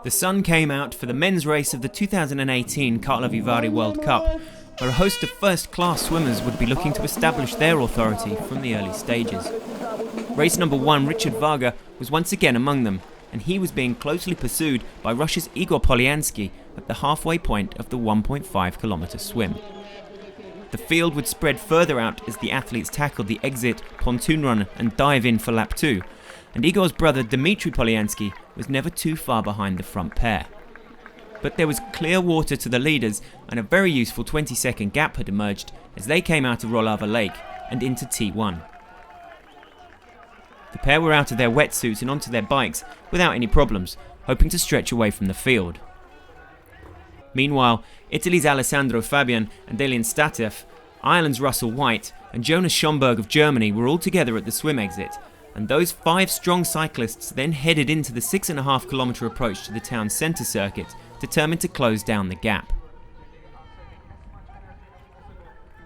The sun came out for the men's race of the 2018 Karlovy Vary World Cup, where a host of first-class swimmers would be looking to establish their authority from the early stages. Race number 1, Richard Varga, was once again among them, and he was being closely pursued by Russia's Igor Polyanskiy at the halfway point of the 1.5-kilometre swim. The field would spread further out as the athletes tackled the exit, pontoon run and dive in for lap 2, and Igor's brother Dmitry Polyanskiy was never too far behind the front pair. But there was clear water to the leaders, and a very useful 20-second gap had emerged as they came out of Rolava Lake and into T1. The pair were out of their wetsuits and onto their bikes without any problems, hoping to stretch away from the field. Meanwhile, Italy's Alessandro Fabian and Delian Statev, Ireland's Russell White and Jonas Schomburg of Germany were all together at the swim exit, and those 5 strong cyclists then headed into the 6.5-kilometre approach to the town's centre circuit, determined to close down the gap.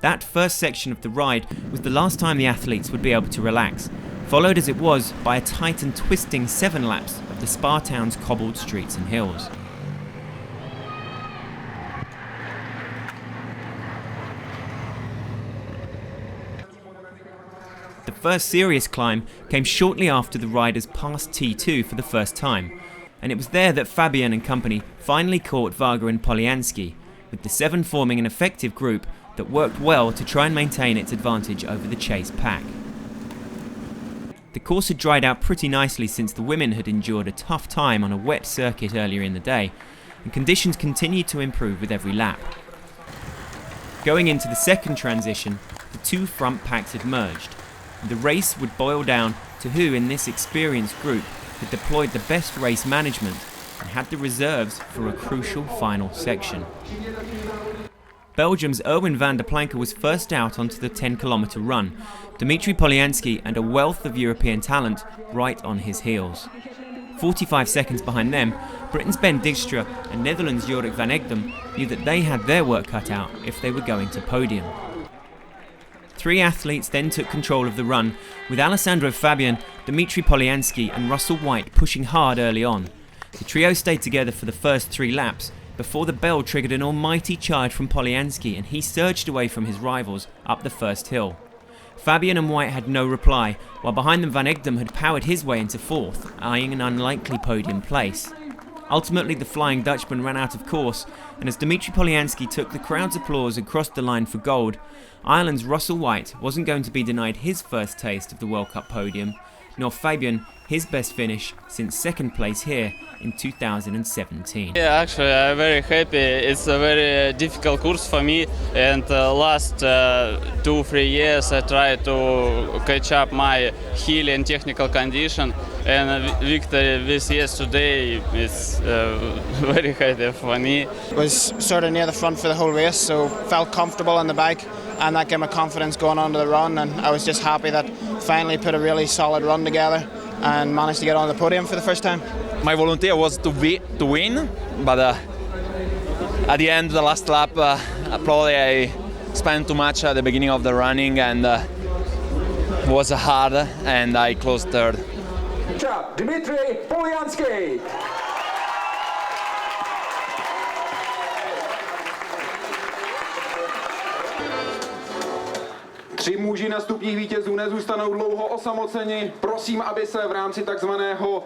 That first section of the ride was the last time the athletes would be able to relax, followed as it was by a tight and twisting 7 laps of the spa town's cobbled streets and hills. The first serious climb came shortly after the riders passed T2 for the first time, and it was there that Fabian and company finally caught Varga and Polyanskiy, with the 7 forming an effective group that worked well to try and maintain its advantage over the chase pack. The course had dried out pretty nicely since the women had endured a tough time on a wet circuit earlier in the day, and conditions continued to improve with every lap. Going into the second transition, the 2 front packs had merged. The race would boil down to who in this experienced group had deployed the best race management and had the reserves for a crucial final section. Belgium's Erwin van der Planck was first out onto the 10-kilometre run, Dmitry Polyanskiy and a wealth of European talent right on his heels. 45 seconds behind them, Britain's Ben Dijkstra and Netherlands' Jorik van Egdom knew that they had their work cut out if they were going to podium. 3 athletes then took control of the run, with Alessandro Fabian, Dmitry Polyanskiy and Russell White pushing hard early on. The trio stayed together for the first 3 laps, before the bell triggered an almighty charge from Polyanskiy and he surged away from his rivals up the first hill. Fabian and White had no reply, while behind them Van Egdom had powered his way into 4th, eyeing an unlikely podium place. Ultimately, the Flying Dutchman ran out of course, and as Dmitry Polyanskiy took the crowd's applause and crossed the line for gold, Ireland's Russell White wasn't going to be denied his first taste of the World Cup podium, nor Fabian his best finish since second place here in 2017. Yeah, actually I'm very happy. It's a very difficult course for me, and last 2-3 years I tried to catch up my heel and technical condition, and victory this yesterday is very happy for me. Was sort of near the front for the whole race, so felt comfortable on the bike, and that gave me confidence going on to the run, and I was just happy that finally put a really solid run together and managed to get on the podium for the first time. My volunteer was to win, but at the end, the last lap, probably I spent too much at the beginning of the running, and it was hard, and I closed 3rd. Dmitry Polyanskiy. Tři muži na stupních vítězů nezůstanou dlouho osamoceni. Prosím, aby se v rámci takzvaného